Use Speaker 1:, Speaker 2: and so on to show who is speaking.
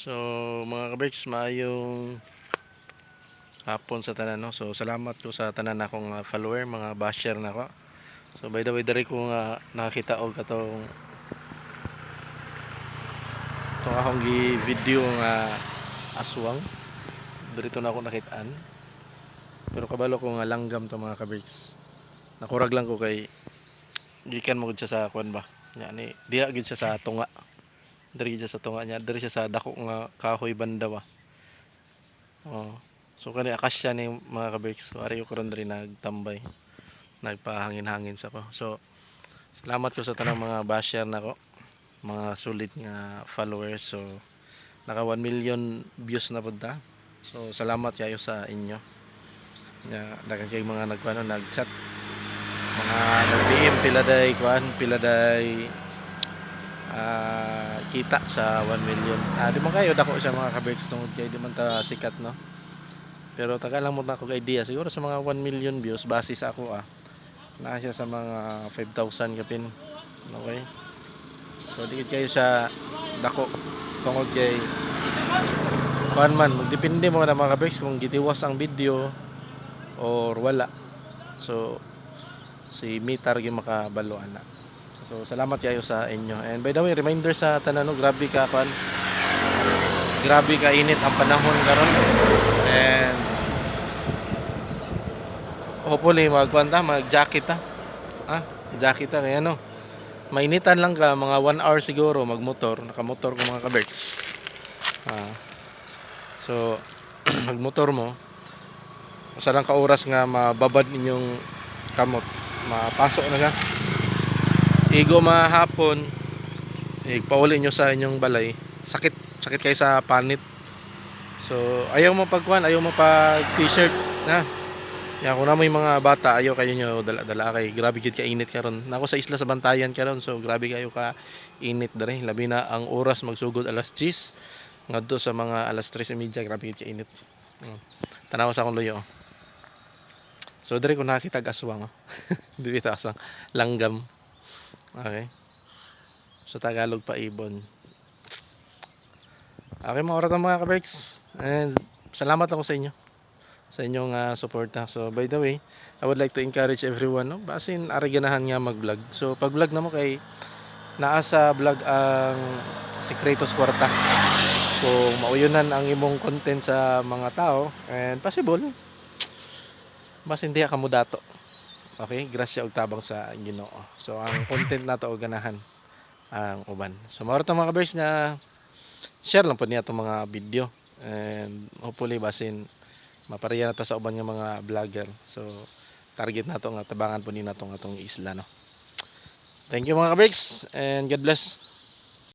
Speaker 1: So mga kaberks, maayong hapon sa tanan, no? So salamat ko sa tanan akong follower, mga basher nako. So by the way, dari ko nga nakakita og itong akong gi-video nga aswang. Dito na ako nakitaan. Pero kabalo ko nga langgam to mga kaberks. Nakurag lang ko kay gikan mo gud siya sa kuan ba. Nya ni diha gid siya sa tunga. Diri siya sa tunga niya, diri siya sa dako nga kahoy banda ba. Oh. So kani akasya ni mga kaberks. So ari ko ron diri nagtambay. Nagpahangin-hangin sa ko. So salamat ko sa tanang mga basher nako. Mga sulit nga followers. So naka 1 million views na pud ta. So salamat kayo sa inyo. Nya daghang kay mga nagkuano nag-chat. Mga nag-DM pila day kita sa 1 million. Di man kayo dako siya mga kaberks tungod kay di man ta sikat, no. Pero taga lang mo na ko idea siguro sa mga 1 million views base sa ako na siya sa mga 5,000 kapin. Okay. So dikit kayo sa dako tungod kay kuan man magdepende mo na mga kaberks kung gitiwas ang video or wala. So si Mitar gyud makabalo ana. So salamat kayo sa inyo. And by the way, reminder sa tanan, no, grabe ka kuan. Grabe ka init ang panahon karon. And hopefully magkuan ta, mag-jacket ta. Jacket ta kaya no. Mainitan lang ka mga 1 hour siguro magmotor, nakamotor ko mga kaberks. So magmotor mo usa lang ka oras nga mababad ninyong kamot, mapasok na ka. Igo mahapon, pauli nyo sa inyong balay, sakit kayo sa panit. So ayaw mo pagkuan, ayaw mo pag t-shirt na. Yan, kung na mo yung mga bata, ayaw kayo nyo dala kay grabe gid ka init karon. Nako sa isla sa Bantayan karon, so grabe kayo ka init dere. Labi na ang oras magsugod alas 10 ngadto sa mga alas 3:30, grabe gid ka init. Tanaw sa akong luyo. So dere ko nakita aswang. Dili ta aswang, langgam. Okay. So Tagalog pa ibon. Okay mga oras mga kaberks. And salamat ako sa inyo. Sa inyong suporta. So by the way, I would like to encourage everyone, no? Basin ari ganahan nga mag-vlog. So pag vlog na mo kay naa sa vlog ang Sikretos Kwarta. Kung mauyunan ang imong content sa mga tao and possible basin diha kamo dato. Okay, grasya og tabang sa Ginoo. So ang content nato og ganahan ang uban. So mao ra mga kaberks nga share lang po niya itong mga video and hopefully basin mapareha na to sa uban nga mga vlogger. So target nato nga tabangan po ni natong atong isla, no. Thank you mga kaberks and God bless.